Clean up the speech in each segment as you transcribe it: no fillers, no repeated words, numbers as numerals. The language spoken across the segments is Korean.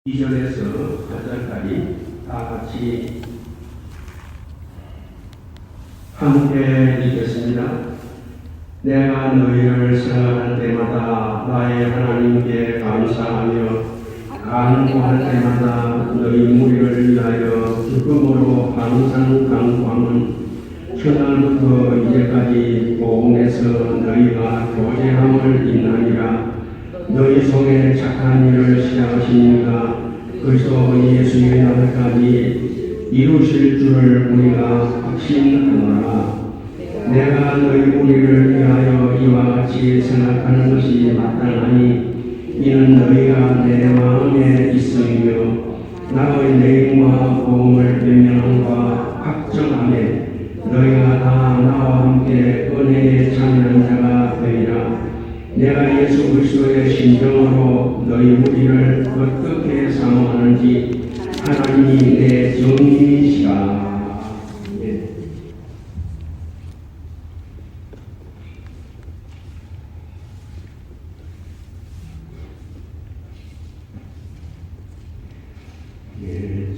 2절에서 8절까지 다 같이 함께 읽겠습니다. 내가 너희를 생각할 때마다 나의 하나님께 감사하며 간구할 때마다 너희 무리를 위하여 기쁨으로 항상 간구하는 첫날부터 이제까지 복음에서 너희가 교제함을 인하니라. 너희 속에 착한 일을 시작하시니까 그리스도 예수의 날까지 이루실 줄을 우리가 확신하노라. 내가 너희 무리를 위하여 이와 같이 생각하는 것이 마땅하니 이는 너희가 내 마음에 있으며 나의 내용과 복음을 변명함과 확정하며 너희가 다 나와 함께 은혜에 참여한 자가 되리라. 내가 예수 그리스도의 심정으로 너희 무리를 어떻게 사모하는지 하나님이 내 정인이시라.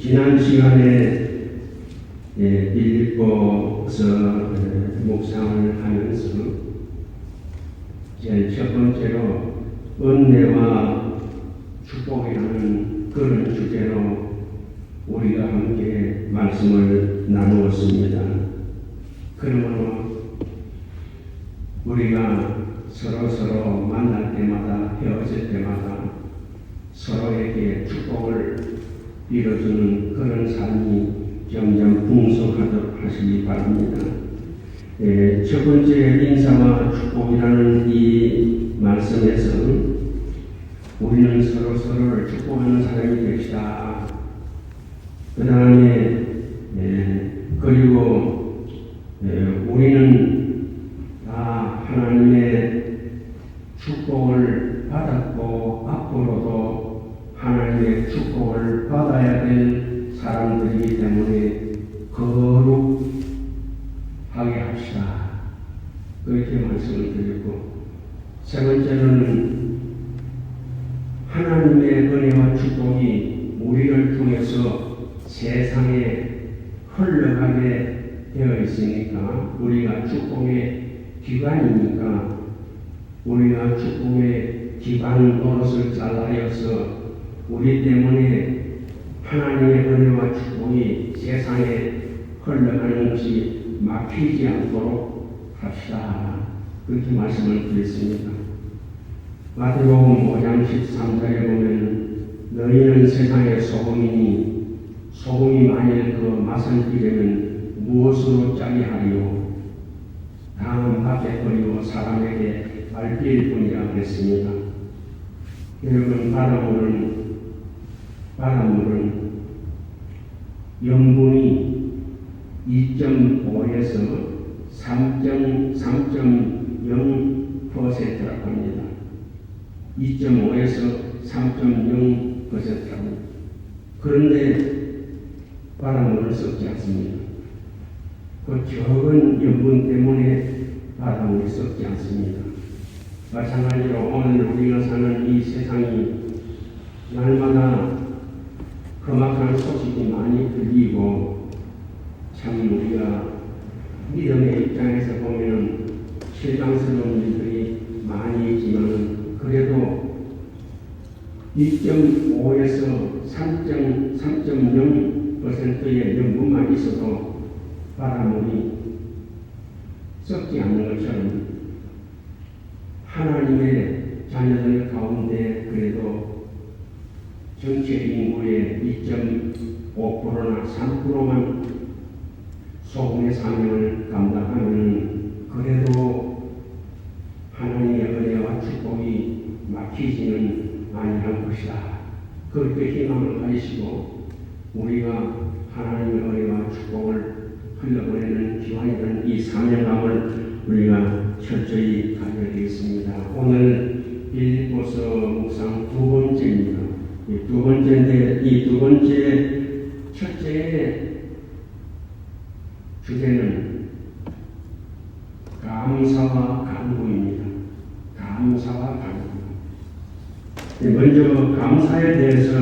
지난 시간에 빌립보서 묵상을 하면서 제일 첫 번째로 은혜와 축복이라는 그런 주제로 우리가 함께 말씀을 나누었습니다. 그러므로 우리가 서로 만날 때마다 헤어질 때마다 서로에게 축복을 빌어주는 그런 삶이 점점 풍성하도록 하시기 바랍니다. 첫 번째 인사와 축복이라는 이 말씀에서 우리는 서로를 축복하는 사람이 됩시다. 그 다음에 그리고 우리는 다 하나님의 축복을 받았고 앞으로도 하나님의 축복을 받아야 될 사람들이기 때문에 거룩하게 합시다. 그렇게 말씀을 드렸고, 세 번째로는 하나님의 은혜와 축복이 우리를 통해서 세상에 흘러가게 되어 있으니까 우리가 축복의 기관이니까 우리가 축복의 기관 노릇을 잘하여서 우리 때문에 하나님의 은혜와 축복이 세상에 흘러가는 것이 막히지 않도록 합시다. 그렇게 말씀을 드렸습니다. 마태복음 5장 13절에 보면 너희는 세상의 소금이니 소금이 만일 그 맛을 잃으면 무엇으로 짜게 하리요? 다음 밖에 버리고 사람에게 알릴 뿐이라 그랬습니다. 여러분, 바닷물은 염분이 2.5에서 3.0%라고 합니다. 2.5에서 3.0%라고. 그런데 바닷물은 썩지 않습니다. 그 적은 염분 때문에 바닷물이 썩지 않습니다. 마찬가지로 오늘 우리가 사는 이 세상이 날마다 험악한 소식이 많이 들리고 참 우리가 믿음의 입장에서 보면 실망스러운 일들이 많이 있지만 그래도 2.5에서 3.0%의 염분만 있어도 바닷물이 썩지 않는 것처럼 하나님의 자녀들 가운데 그래도 전체 인구의 2.5%나 3%만 소금의 사명을 감당하면 그래도 하나님의 은혜와 축복이 막히지는 아니할 것이다. 그렇게 희망을 가지시고 우리가 하나님의 은혜와 축복을 흘려보내는 기관이라는 이 사명감을 우리가 철저히 가져야 되겠습니다. 오늘 빌립보서 묵상 두 번째입니다. 두 번째인데 이 두 번째 첫째 주제는 감사와 간구입니다. 감사와 간구. 먼저 감사에 대해서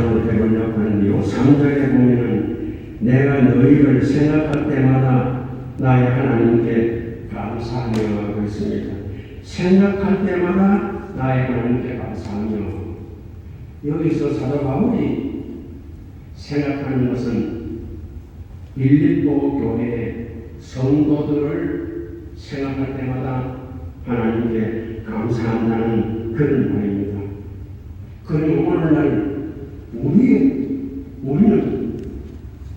묵상을 해보려고 하는데요. 3절에 보면은 내가 너희를 생각할 때마다 나의 하나님께 감사하며 하고 있습니다. 생각할 때마다 나의 하나님께 감사하며. 여기서 사도 바울이 생각하는 것은 빌립보 교회의 성도들을 생각할 때마다 하나님께 감사한다는 그런 말입니다. 그럼 오늘날 우리는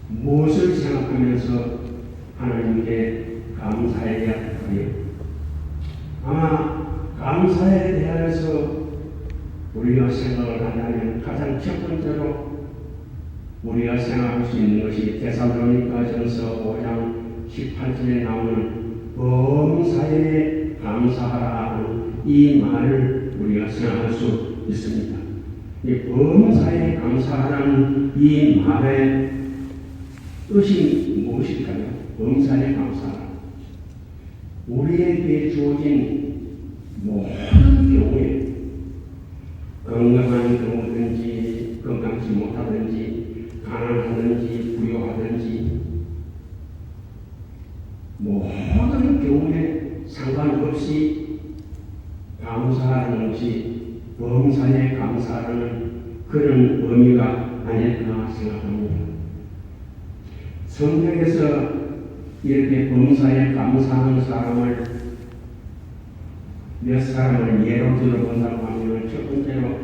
무엇을 생각하면서 하나님께 감사해야 할까요? 아마 감사에 대하여서 우리가 생각을 한다면 가장 첫 번째로 우리가 생각할 수 있는 것이 데살로니가전서 5장 18절에 나오는 범사에 감사하라 하는 이 말을 우리가 생각할 수 있습니다. 이 범사에 감사하라는 이 말의 뜻이 무엇일까요? 범사에 감사하라. 우리에게 주어진 모든 경우에 건강한 경우든지 건강치 못하든지 가난하든지 부유하든지 모든 경우에 상관없이 감사하는 것이 범사에 감사하는 그런 의미가 아닐까 생각합니다. 성경에서 이렇게 범사에 감사하는 사람을 몇 사람을 예로 들어본다고 하면 첫 번째로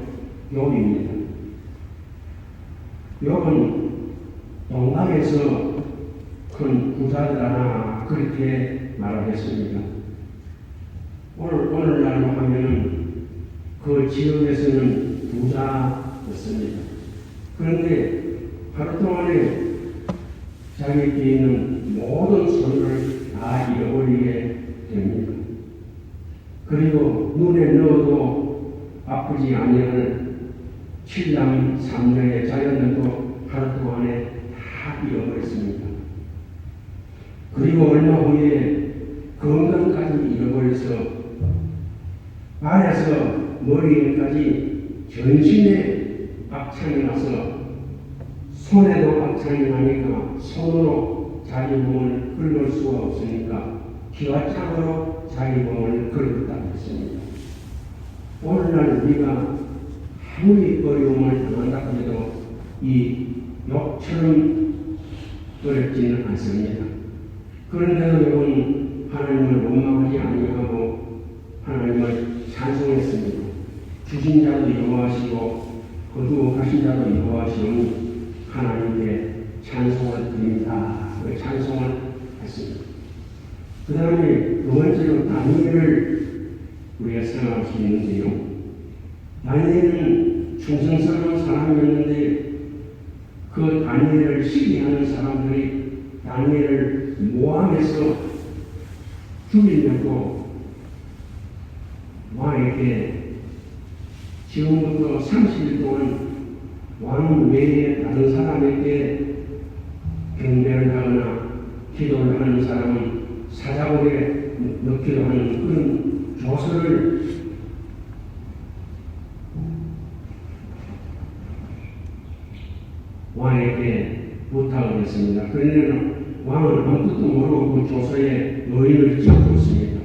욥입니다. 욥은 동방에서 큰 부자들아 그렇게 말하겠습니다. 오늘날로 하면은 그 지역에서는 부자였습니다. 그런데 하루 동안에 자기에게 있는 모든 소유를 다 잃어버리게 됩니다. 그리고 눈에 넣어도 아프지 아니하는 7남 3녀의 자녀들도 하루 동안에 다 잃어버렸습니다. 그리고 얼마 후에 건강까지 잃어버려서 발에서 머리에까지 전신에 악창이 나서 손에도 악창이 나니까 손으로 자기 몸을 긁을 수가 없으니까 기와 창으로 자기 몸을 긁었다고 했습니다. 오늘날 우리가 아무리 어려움을 당한다고 해도 이 욕처럼 어렵지는 않습니다. 그런데도 여러분 하나님을 원망하지 아니하고 하나님을 찬송했습니다. 주신 자도 여호와시고 거두어가신 자도 여호와시오니 하나님께 찬송을 드립니다. 그 찬송을 했습니다. 그 다음에 두 번째로 다니엘을 우리가 생각할 수 있는데요. 다니엘은 충성스러운 사람이었는데 그 다니엘을 시기하는 사람들이 다니엘을 모함해서 죽이려고 왕에게 지금부터 30일 동안 왕 외에 다른 사람에게 경배를 하거나 기도를 하는 사람은 사자굴에 넣기도 하는 그런 조서를 왕에게 부탁을 했습니다. 그러나 왕은 아무것도 모르고 그 조서에 의인을 찍고 있습니다.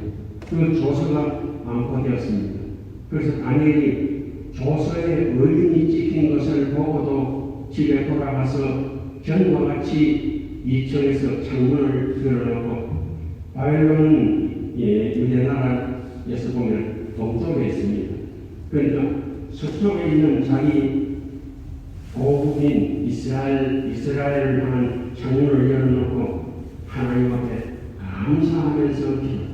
그 조서가 완파되었습니다. 그래서 다니엘이 조서에 의인이 찍힌 것을 보고도 집에 돌아가서 전과 같이 2층에서 창문을 열어놓고 바벨론은 유대나라에서 보면 동쪽에 있습니다. 그러니까 서쪽에 있는 자기 고국인 이스라엘을 향한 창문을 열어놓고 하나님 앞에 감사하면서 기도했다.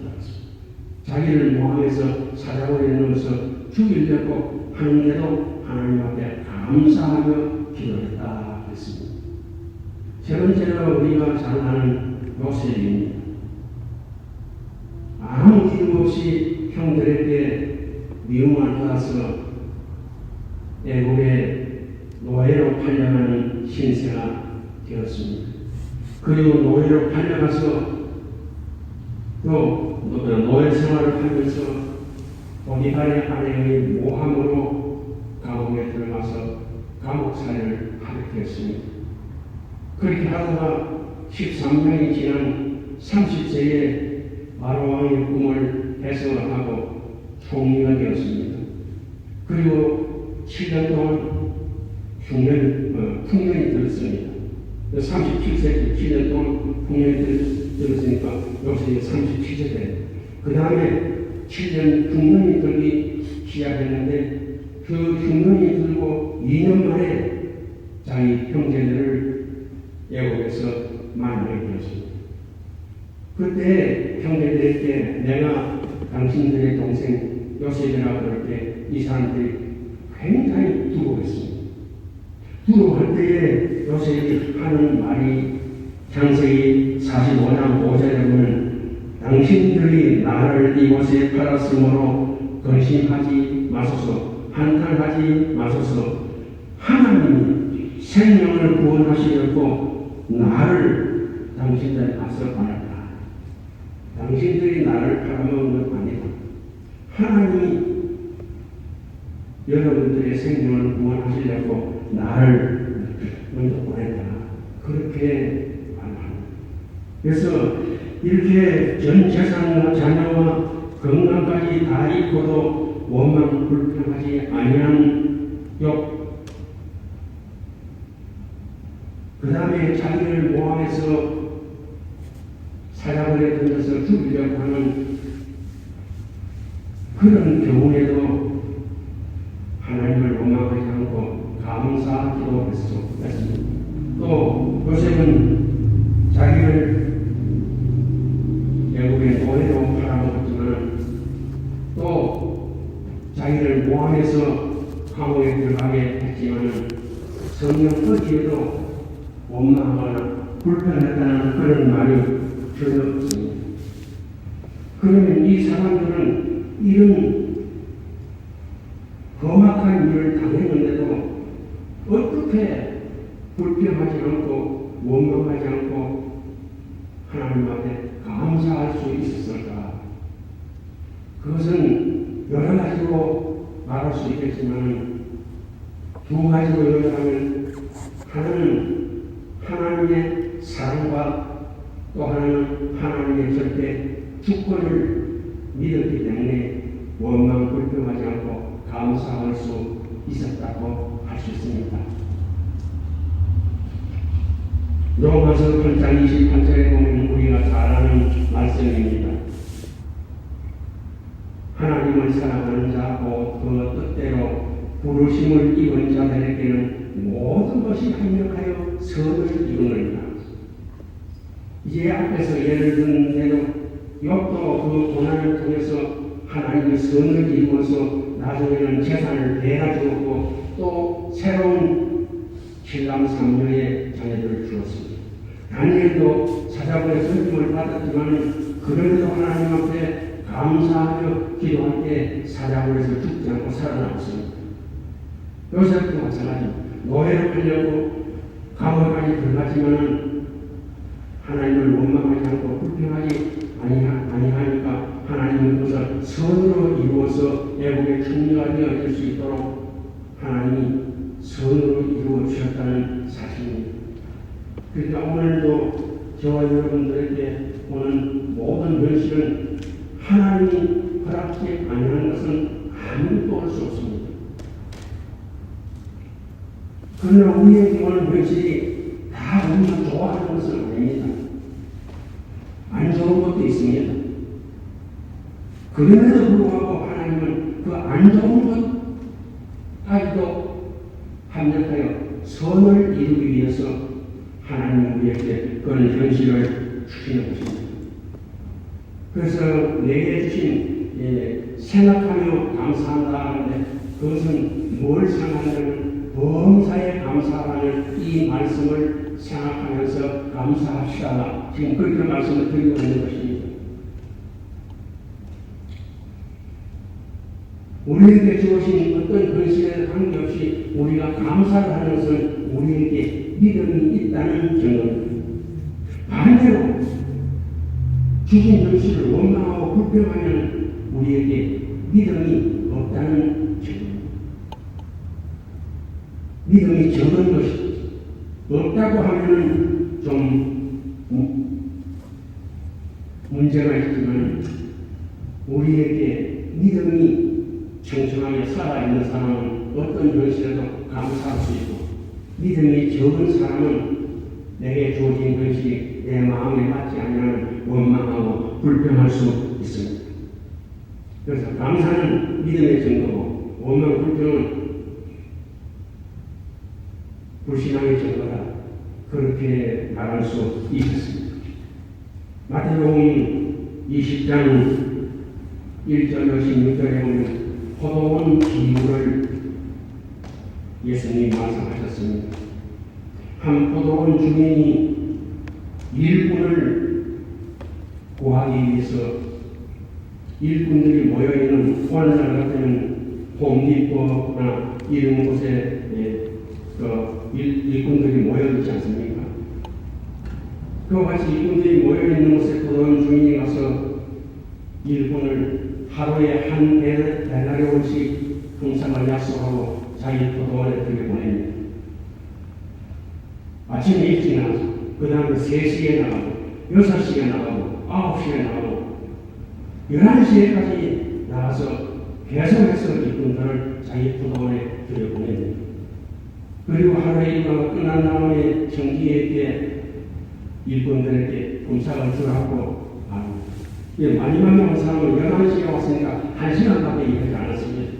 자기를 모함해서 사자굴에 넣어서 죽이려고 하는데도 하나님 앞에 감사하며 기도했다 했습니다. 세 번째로 우리가 잘 아는 요셉입니다. 아무 이유 없이 형들에게 미움을 받아서 애국의 노예로 팔려가는 신세가 되었습니다. 그리고 노예로 팔려가서 또 노예 생활을 하면서 보디발의 아내의 모함으로 감옥에 들어가서 감옥살이를 하게 되었습니다. 그렇게 하다가 13년이 지난 30세에 바로왕의 꿈을 해석하고 총리가 되었습니다. 그리고 7년 동안 풍년이 들었습니다. 37세 7년 동안 풍년이 들었으니까 요새 37세 돼. 그 다음에 7년 흉년이 들기 시작했는데 그 흉년이 들고 2년 만에 자기 형제들을 애국에서 만나게 되었습니다. 그때 형제들에게 내가 당신들의 동생 요셉이라고 그럴 때 이 사람들이 굉장히 두려워했습니다. 두려워할 때에 요셉이 하는 말이 창세기 45장 5절에 보면 당신들이 나를 이곳에 팔았으므로 근심하지 마소서, 한탄하지 마소서. 하나님이 생명을 구원하시려고 나를 당신들 앞서 팔았다. 당신들이 나를 팔아먹은 건 아니다. 하나님이 여러분들의 생명을 구원하시려고 나를 먼저 보냈다. 그렇게 말합니다. 그래서 이렇게 전 재산과 자녀와 건강까지 다 잃고도 원망 불평하지 아니한 욥. 그 다음에 자기를 모함해서 사자벌에 던져서 죽이려고 하는 그런 경우에도 하나님을 원망하지 않고 감사하기도 했습니다. 또 요셉은 자기를 애국의 노예로 팔아먹었지만 또 자기를 모함해서 감옥에 들어가게 했지만 성령 어디에도 원망하거나 불편했다는 그런 말이 전혀 없습니다. 그러면 이 사람들은 이런 험악한 일을 당했는데도 어떻게 불평하지 않고 원망하지 않고 하나님 앞에 감사할 수 있었을까? 그것은 여러 가지로 말할 수 있겠지만 두 가지로 요약하면 하나는 하나님의 사랑과 또 하나는 하나님의 절대 주권을 믿었기 때문에 원망 불평하지 않고 감사할 수 있었다고 할 수 있습니다. 로마서 8장 28절에 보면 우리가 잘 아는 말씀입니다. 하나님을 사랑하는 자고 그 뜻대로 부르심을 입은 자들에게는 모든 것이 합력하여 선을 이루느니라. 이제 앞에서 예를 든대로 욥도 그 고난을 통해서 하나님의 선을 이루어서 나중에는 재산을 대가 주었고 또 새로운 신랑 3녀의 자녀들을 주었습니다. 다니엘도 사자굴의 선임을 받았지만 그래도 하나님 앞에 감사하며 기도할 때 사자굴에서 죽지 않고 살아남았습니다. 요셉도 마찬가지입니다. 노예를 하려고 감옥까지 들어갔지만 하나님을 원망하지 않고 불평하지 아니하니까 하나님은 그것을 선으로 이루어서 애국의 총리가 되어질 수 있도록 하나님이 선으로 이루어 주셨다는 사실입니다. 그러니까 오늘도 저와 여러분들에게 오는 모든 현실은 하나님이 허락지 아니하는 것은 아무것도 할 수 없습니다. 그러나 우리에게 오는 현실이 다 우리가 좋아하는 것은 아닙니다. 안 좋은 것도 있습니다. 그럼에도 불구하고 하나님은 그 안 좋은 것까지도 합력하여 선을 이루기 위해서 하나님은 우리에게 그런 현실을 주시는 것입니다. 그래서 내게 주신 생각하며 감사한다 하는데 그것은 뭘 생각하냐면 범사에 감사하는 이 말씀을 생각하면서 감사합시다. 지금 그렇게 말씀을 드리고 있는 것입니다. 우리에게 주어진 어떤 현실에 관계없이 우리가 감사를 하는 것은 우리에게 믿음이 있다는 증거입니다. 반대로 주신 현실을 원망하고 불평하면 우리에게 믿음이 없다는 증거입니다. 믿음이 적은 것이 없다고 하면은 좀 문제가 있지만 우리에게 믿음이 청청하게 살아있는 사람은 어떤 현실에도 감사할 수 있고 믿음이 적은 사람은 내게 주어진 것이 내 마음에 맞지 않으면 원망하고 불평할 수 있습니다. 그래서 감사는 믿음의 증거고 원망 불평은 불신앙의 증거다. 그렇게 말할 수 있겠습니다. 마태복음 20장 1절로 16절에 보면 포도원 비유를 예수님이 말씀하셨습니다. 한 포도원 주인이 일꾼을 구하기 위해서 일꾼들이 모여있는 오늘날 같은 홈디포나 이런 곳에 일꾼들이 모여있지 않습니까? 그와 같이 일꾼들이 모여있는 곳에 포도원 주인이 가서 일꾼을 하루에 한 데나리온씩 형상을 약속하고 자기 포도원에 들여보냅니다. 아침에 일찍 나가서 그 다음에 3시에 나가고 6시에 나가고 9시에 나가고 11시에까지 나가서 계속해서 일꾼들을 자기 포도원에 들여보냅니다. 그리고 하루의 일과가 끝난 다음에 정기에게 일꾼들에게 봉사를 주라고 마지막에 온 사람은 11시에 왔으니까 1시간밖에 일하지 않았습니다.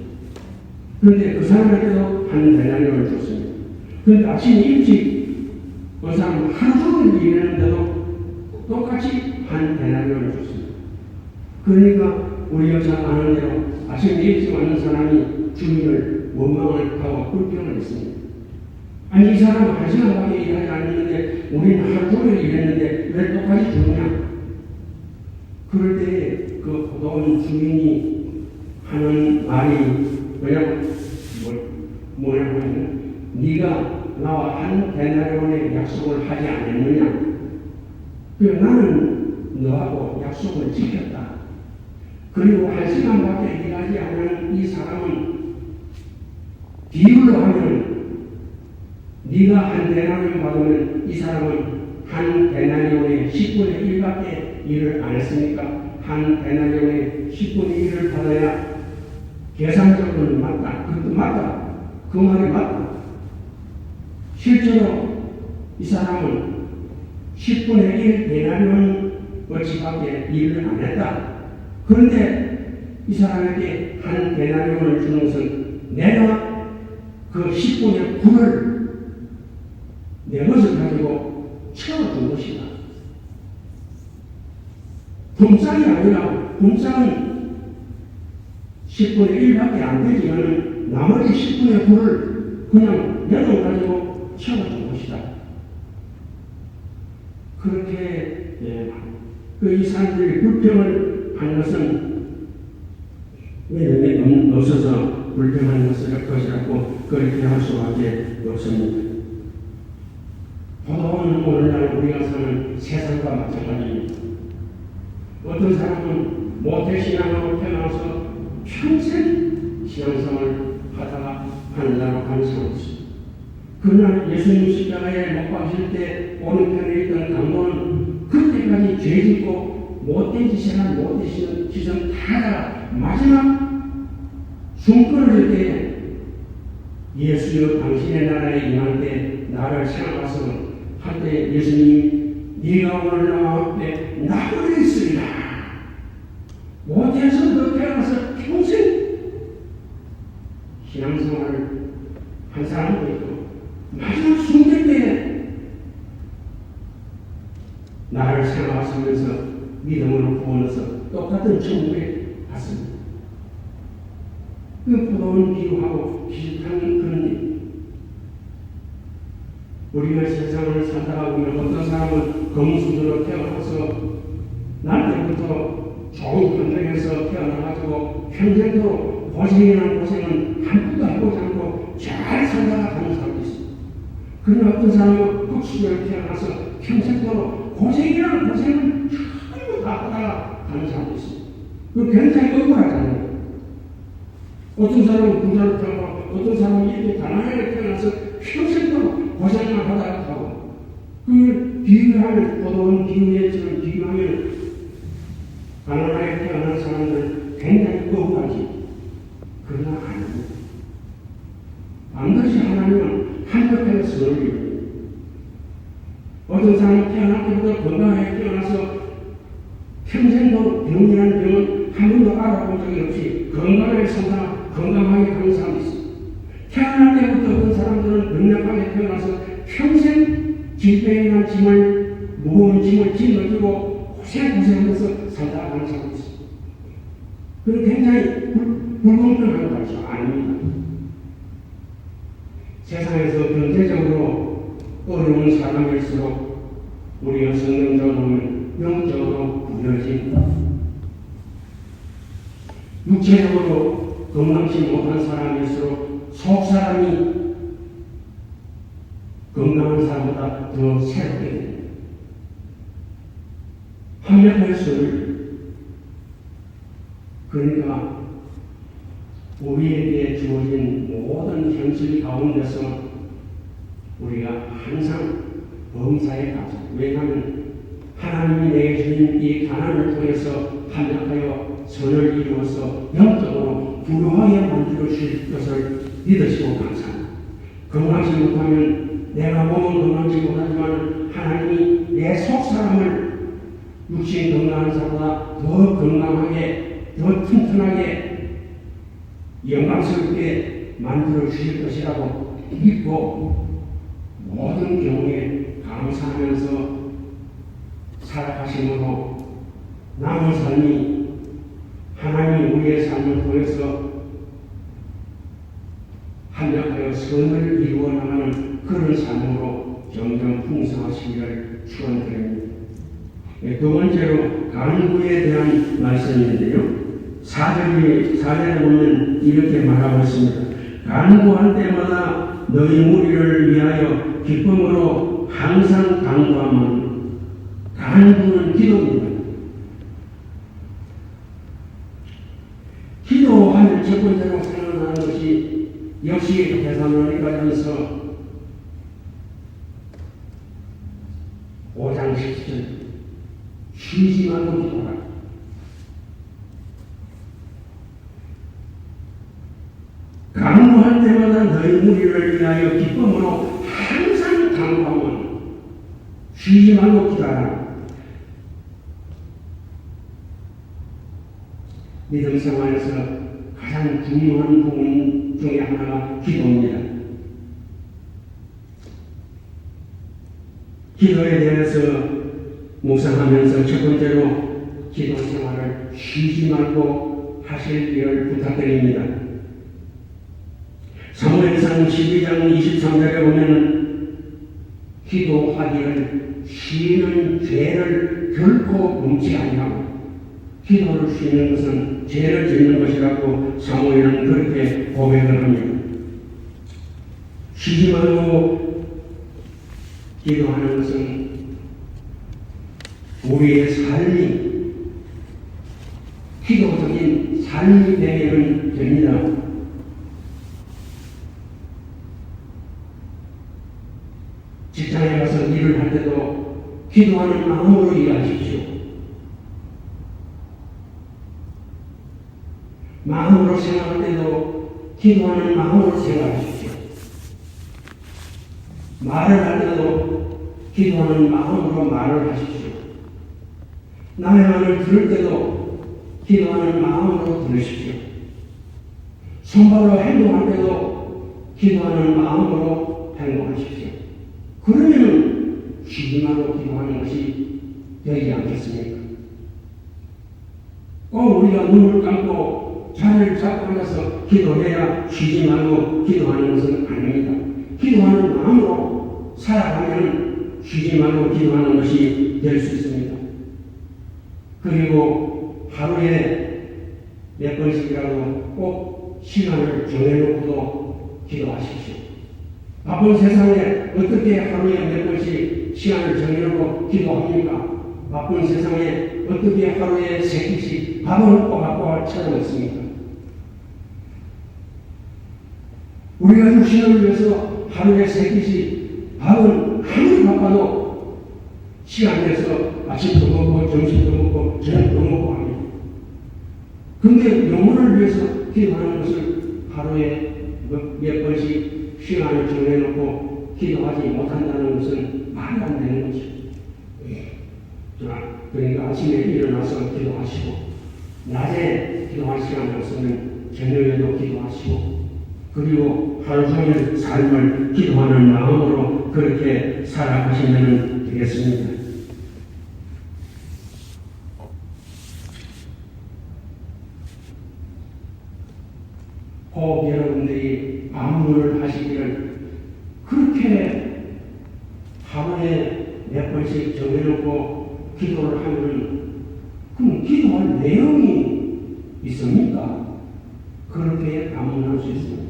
그런데 그 사람에게도 한 데나리온을 줬습니다. 그런데 아침 일찍 그 사람은 하루 종일 일했는데도 똑같이 한 데나리온을 줬습니다. 그러니까 우리가 잘 아는 대로 아침 일찍 왔는 사람이 주인을 원망을 하고 불평을 했습니다. 아니 이 사람은 1시간밖에 일하지 않았는데 우리는 하루 종일 일했는데 왜 똑같이 주느냐? 그럴 때 그 포도원 주인이 하는 말이 뭐냐고 하면 네가 나와 한 데나리온의 약속을 하지 않았느냐? 나는 너하고 약속을 지켰다. 그리고 1시간밖에 일하지 않은 이 사람은 비율로 하면 네가 한 데나리온 받으면 이 사람은 한 데나리온의 10분의 1밖에 일을 안 했으니까 한 데나리온의 10분의 1을 받아야 계산적으로는 맞다. 그것도 맞다. 그 말이 맞다. 실제로 이 사람은 10분의 1 데나리온 어치밖에 일을 안 했다. 그런데 이 사람에게 한 데나리온을 주는 것은 내가 그 10분의 9를 내 것을 가지고 채워준 것이다. 분쌍이 아니라 분쌍은 10분의 1밖에 안 되지만 나머지 10분의 9를 그냥 내 돈 가지고 채워준 것이다. 그렇게 이 사람들이 불평을 한 것은 믿음이 없어서 불평하는 것이라고 그렇게 할 수밖에 없습니다. 포도원은 오늘날 우리가 사는 세상과 마찬가지입니다. 어떤 사람은 모태신앙으로 태어나서 평생 신앙생활을 하다가 하늘나라로 가는 사람이 있습니다. 그러나 예수님 십자가에 못 박힐 때 오른편에 있던 강도는 그때까지 죄짓고 못된 짓이나 못된 짓은 다 하다가 마지막 숨 끊어질 때 예수여 당신의 나라에 임할 때 나를 생각하서 할 때 예수님이 네가 오늘 나와 함께 나무에 있으리라. 못해서 너 태어나서 평생 신앙생활을 한 사람도 있고 마지막 숨길 때 나를 생각하시면서 믿음으로 구원해서 똑같은 천국에 갔습니다. 그 포도원 비유하고 비슷한 그런 일. 우리가 세상을 살다가 보면 어떤 사람은 검수들로 태어나서 날 때부터 좋은 환경에서 태어나가지고 평생도록 고생이라는 고생은 한 번도 해보지 않고 잘 살다가 가는 사람도 있습니다. 그러나 어떤 사람은 국수로 태어나서 평생도록 고생이라는 고생은 전부 다 하다가 가는 사람도 있습니다. 그 굉장히 억울하잖아요. 어떤 사람은 부자로 태어나고 어떤 사람은 이렇게 가난하게 태어나서 어두운 기후에처럼 비교하면 가난하게 태어난 사람들은 굉장히 억울하지. 그러나 아닙니다. 반드시 하나님은 한perf한 선을 이루어요. 어떤 사람은 태어날 때부터 건강하게 태어나서 평생도 병이라는 병은 한 번도 알아본 적이 없이 건강하게 산다, 건강하게 가는 사람이 있어요. 태어날 때부터 어떤 사람들은 병약하게 태어나서 평생 질병이나 짐을, 무거운 짐을 짊어지고 고생하면서 살다 가는 사람이 있어요. 그건 굉장히 불공평한 것이죠. 아닙니다. 세상에서 경제적으로 어려운 사람일수록 우리가 성경적으로 보면 영적으로 부여진다. 육체적으로 건강치 못한 사람일수록 속 사람이 건강한 사람보다 더 새롭게 됩니다. 합력할 수를 그러니까 우리에게 주어진 모든 현실 가운데서 우리가 항상 범사에 가자. 왜냐하면 하나님이 내게 주신 이 가난을 통해서 합력하여 선을 이루어서 영적으로 부유하게 만들어 주실 것을 믿으시고 감사합니다. 건강하지 못하면 내가 몸은 건강하지 못하지만 하나님이 내 속 사람을 육신 건강한 사람보다 더 건강하게, 더 튼튼하게, 영광스럽게 만들어 주실 것이라고 믿고 모든 경우에 감사하면서 살아가심으로 남은 삶이 하나님이 우리의 삶을 통해서 합력하여 선을 이루어 나가는 그런 삶으로 점점 풍성하시기를 축원드립니다. 두 번째로 간구에 대한 말씀인데요. 4절에 보면 이렇게 말하고 있습니다. 간구할 때마다 너희 무리를 위하여 기쁨으로 항상 간구하면 간구는 기도입니다. 기도하면 첫 번째로 생각나는 것이 역시 데살로니가전서 5장 17절 쉬지 말고 기도하라. 간구할 때마다 너희 무리를 위하여 기쁨으로 항상 간구하면 쉬지 말고 기도하라. 믿음 생활에서 가장 중요한 부분 중에 하나가 기도입니다. 기도에 대해서 묵상하면서 첫 번째로 기도 생활을 쉬지 말고 하시기를 부탁드립니다. 사무엘상 12장 23절에 보면 기도하기를 쉬는 죄를 결코 범치 아니하고 기도를 쉬는 것은 죄를 짓는 것이라고 사무엘은 그렇게 고백을 합니다. 쉬지 말고 기도하는 것은 우리의 삶이 기도적인 삶이 되면 됩니다. 직장에 가서 일을 할 때도 기도하는 마음으로 일하십시오. 마음으로 생각할 때도 기도하는 마음으로 생각하십시오. 말을 할 때도 기도하는 마음으로 말을 하십시오. 남의 말을 들을 때도 기도하는 마음으로 들으십시오. 손발로 행동할 때도 기도하는 마음으로 행동하십시오. 그러면 쉬지 말고 기도하는 것이 되지 않겠습니까? 꼭 우리가 눈을 감고 자리를 잡고 앉아서 기도해야 쉬지 말고 기도하는 것은 아닙니다. 기도하는 마음으로 살아가면 쉬지 말고 기도하는 것이 될 수 있습니다. 그리고 하루에 몇 번씩이라도 꼭 시간을 정해놓고도 기도하십시오. 바쁜 세상에 어떻게 하루에 몇 번씩 시간을 정해놓고 기도합니까? 바쁜 세상에 어떻게 하루에 3끼씩 밥을 꼬박꼬박 차려 먹습니까? 우리가 육신을 위해서 하루에 3끼씩 밥은 아무리 바빠도 시간 내서 아침도 먹고 점심도 먹고 저녁도 먹고 합니다. 근데 영혼을 위해서 기도하는 것을 하루에 몇 번씩 시간을 정해놓고 기도하지 못한다는 것은 말이 안 되는 거죠. 그러니까 아침에 일어나서 기도하시고 낮에 기도할 시간이 없으면 저녁에도 기도하시고 그리고 하루 종일 삶을 기도하는 마음으로 그렇게 살아가시면 되겠습니다. 꼭 여러분들이 반문을 하시기를 그렇게 하루에 몇 번씩 정해놓고 기도를 하면 그럼 기도할 내용이 있습니까? 그렇게 반문할 수 있습니다.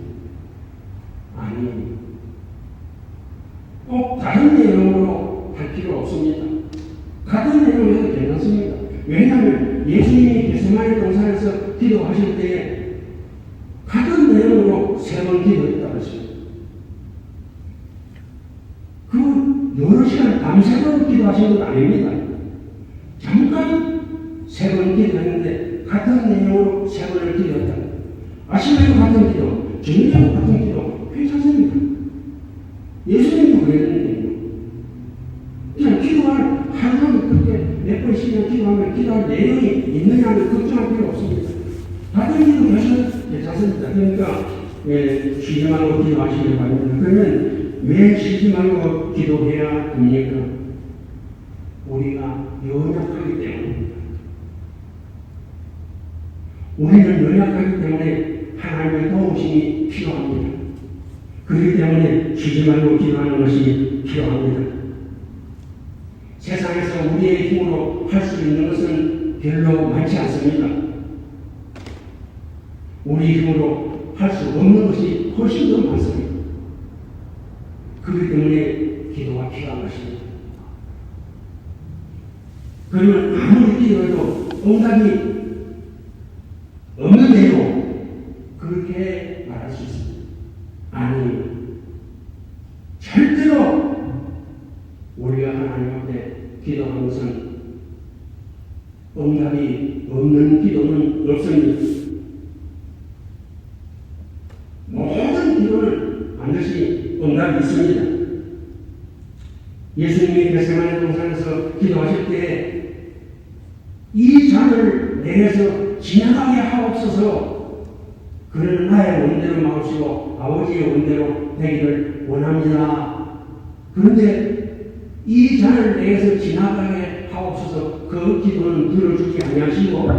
아니, 꼭 다른 내용으로 할 필요 없습니다. 같은 내용에도 괜찮습니다. 왜냐하면 예수님이 겟세마네 동산에서 기도하실 때에 같은 내용으로 3번 기도했다고 했습니다. 그 여러 시간 밤새도록 기도하신 건 아닙니다. 잠깐 3번 기도했는데 같은 내용으로 3번을 기도했다. 아침에도 같은 기도, 저녁에도 같은 기도 괜찮습니다. 예수님도 그랬는데요. 그냥 기도할 하루는 그렇게 몇 번씩이나 기도하면 기도할 내용이 있느냐는 걱정할 필요 없습니다. 같은 기도 괜찮습니다. 그러니까 쉬지 말고 기도하시길 바랍니다. 그러면 왜 쉬지 말고 기도해야 됩니까? 우리가 연약하기 때문입니다. 우리는 연약하기 때문에 하나님의 도우심이 필요합니다. 그렇기 때문에 쉬지 말고 기도하는 것이 필요합니다. 세상에서 우리의 힘으로 할 수 있는 것은 별로 많지 않습니다. 우리 힘으로 할 수 없는 것이 훨씬 더 많습니다. 그렇기 때문에 기도가 필요한 것입니다. 그러면 아무리 기도해도 응답이 없는데요. 그렇게 말할 수 있습니다. 아니, 절대로 우리가 하나님 앞에 기도한 것은 응답이 없는 기도는 없습니다. 모든 기도는 반드시 응답이 있습니다. 예수님이 겟세마네 동산에서 기도하실 때 이 잔을 내게서 지나가게 하옵소서. 그는 나의 원대로 마옵시고 아버지의 원대로 되기를 원합니다. 그런데 이 잔을 내게서 지나가게 하옵소서. 그 기도는 들어주지 아니하시고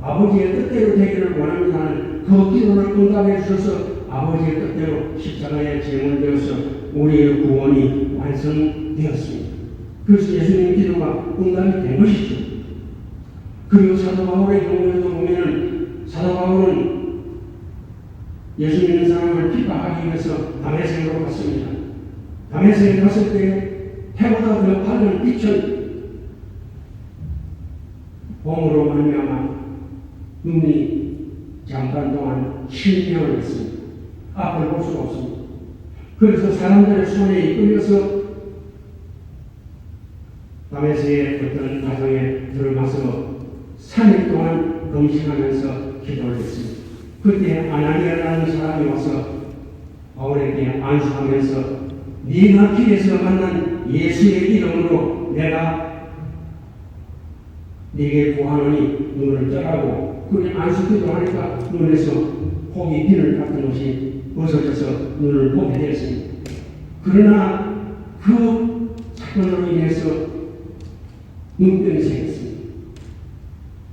아버지의 뜻대로 되기를 원합니다는 그 기도를 응답해 주셔서 아버지의 뜻대로 십자가에 제물되어서 우리의 구원이 완성되었습니다. 그래서 예수님 기도가 응답이 된 것이죠. 그리고 사도 바울의 경우에도 보면은 사도 바울은 예수 믿는 사람을 핍박하기 위해서 다메섹으로 갔습니다. 다메섹에 갔을 때 해보다 더 밝은 빛은 봄으로 말미암아 눈이 잠깐 동안 실명을 했습니다. 앞을 볼 수가 없습니다. 그래서 사람들의 손에 이끌려서 다메섹의 어떤 가정에 들어가서 3일 동안 금식하면서 기도를 했습니다. 그때 아나니아라는 사람이 와서 바울에게 안수하면서 네가 길에서 만난 예수의 이름으로 내가 네게 구하노니 눈을 떠라고 그렇게 안수기도 하니까 눈에서 혹이 비늘 같은 것이 벗어져서 눈을 보게 되었습니다. 그러나 그 사건으로 인해서 눈병이 생겼습니다.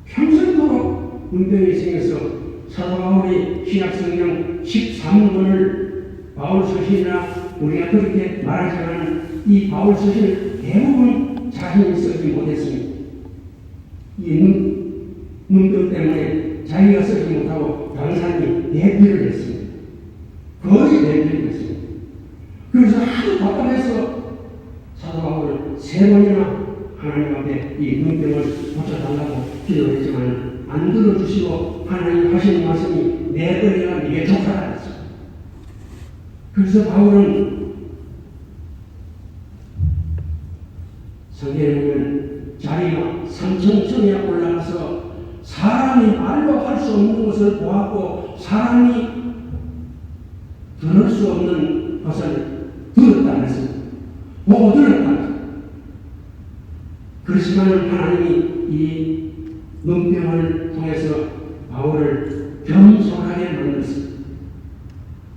평생도록 눈병이 생겨서 사도 바울이 신약성경 13권을 바울 서신이나 우리가 그렇게 말하자면 이 바울 서신을 대부분 자신이 쓰지 못했습니다. 이 눈병 때문에 자기가 쓰지 못하고 다른 사람이 대피를 했습니다. 거의 대피를 했습니다. 그래서 하도 답답해서 사도 바울을 3번이나 하나님 앞에 이 눈병을 고쳐달라고 기도했지만 안 들어주시고 하나님 하시는 말씀이 내 은혜가 네게 족하다 했어요. 그래서 바울은 성경에 보면 자기가 삼천천에 올라가서 사람이 말로 할 수 없는 것을 보았고 사람이 들을 수 없는 것을 들었다는 것입니다. 보고 들었다. 그렇지만 하나님이 이 눈병을 통해서 바울을 겸손하게 만들었습니다.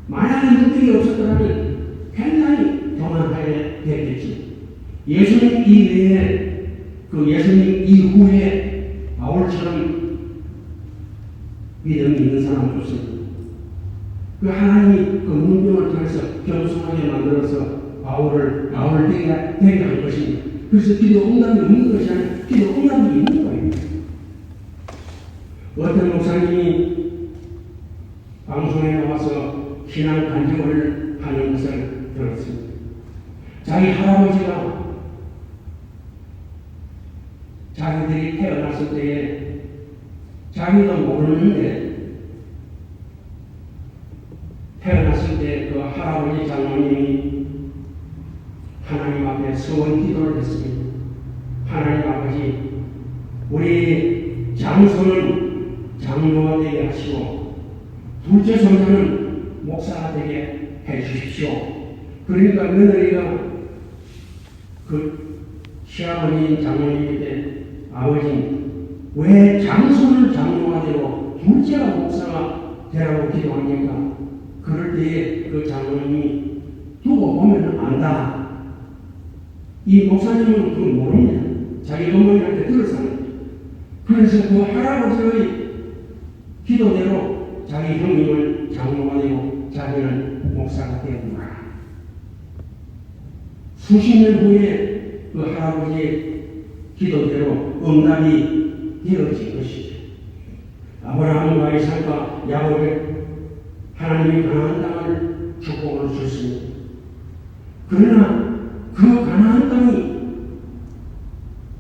만약에 눈병이 없었더라면 굉장히 교만하게 됐겠지. 예수님 이외에 그 예수님 이후에 바울처럼 믿음이 있는 사람은 없습니다. 그 하나님이 그 눈병을 통해서 겸손하게 만들어서 바울을 되게 한 것입니다. 그래서 기도 응답이 없는 것이 아니라 기도 응답이 있는 거예요. 어떤 목사님이 방송에 나와서 신앙 간증을 하는 것을 들었습니다. 자기 할아버지가 자기들이 태어났을 때에 자기도 모르는데 태어났을 때 그 할아버지 장모님이 하나님 앞에 소원 기도를 했습니다. 하나님 아버지, 우리 장손은 장로가 되게 하시고 둘째 손자는 목사가 되게 해주십시오. 그러니까 며느리가 그 시아버지 장모님한테 아버지 왜 장손을 장로가 되고 둘째가 목사가 되라고 기도합니까? 그럴 때에 그 장로님이 두고 보면 안다. 이 목사님은 그걸 모릅니다. 자기 어머니한테 들었습니다. 그래서 그 할아버지의 기도대로 자기 형님은 장로가 되고 자기는 목사가 되었구나. 수십 년 후에 그 할아버지의 기도대로 응답이 되어진 것이죠. 아브라함과 이삭과 야곱에 하나님이 가나안 땅을 축복을 주셨습니다. 그러나 그 가나안 땅이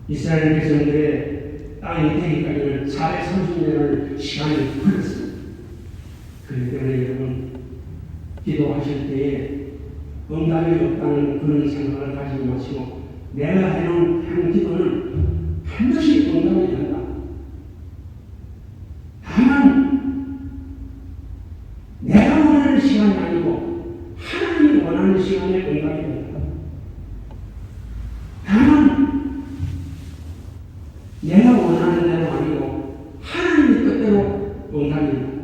이스라엘 백성들의 땅이 되기까지는 430년을 시간이 걸렸습니다. 그렇기 때문에 여러분 기도하실 때에 응답이 없다는 그런 생각을 가지지 마시고 내가 해놓은 한 기도는 반드시 응답이 된다. 다만 내가 원하는 시간이 아니고 하나님이 원하는 시간에 응답이 된다. 다만 내가 원하는 대로 아니고 하나님의 뜻대로 응답이 된다.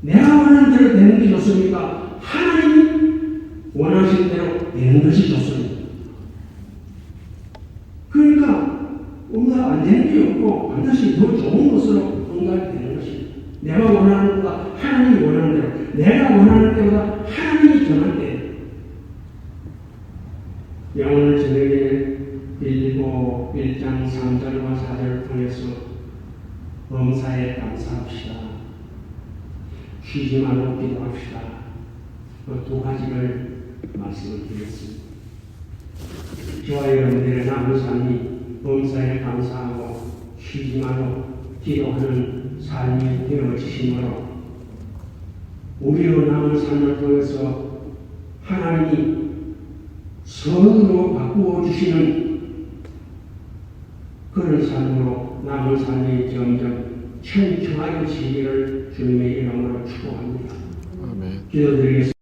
내가 원하는 대로 되는 게 좋습니까? 하나님이 원하시는 대로 되는 것이 좋습니다. 그러니까 응답 안 되는 게 없고 반드시 더 좋은 것으로 응답이 되는 것입니다. 내가 원하는 것보다 하나님이 원하는 대로, 내가 원하는 때보다 하나님이 정할 때. 오늘 저녁에 빌리보 1장 3절과 4절을 통해서 범사에 감사합시다. 쉬지 말고 기도합시다. 그 두 가지를 말씀을 드렸습니다. 저와 여러분들의 남은 삶이 범사에 감사하고 쉬지 말고 기도하는 삶이 되어지심으로 우리의 남은 삶을 통해서 하나님이 선으로 바꾸어 주시는 그런 삶으로 남은 삶이 점점 청청하여지기를 주님의 이름으로 축복합니다. 아멘. 기도드리겠습니다.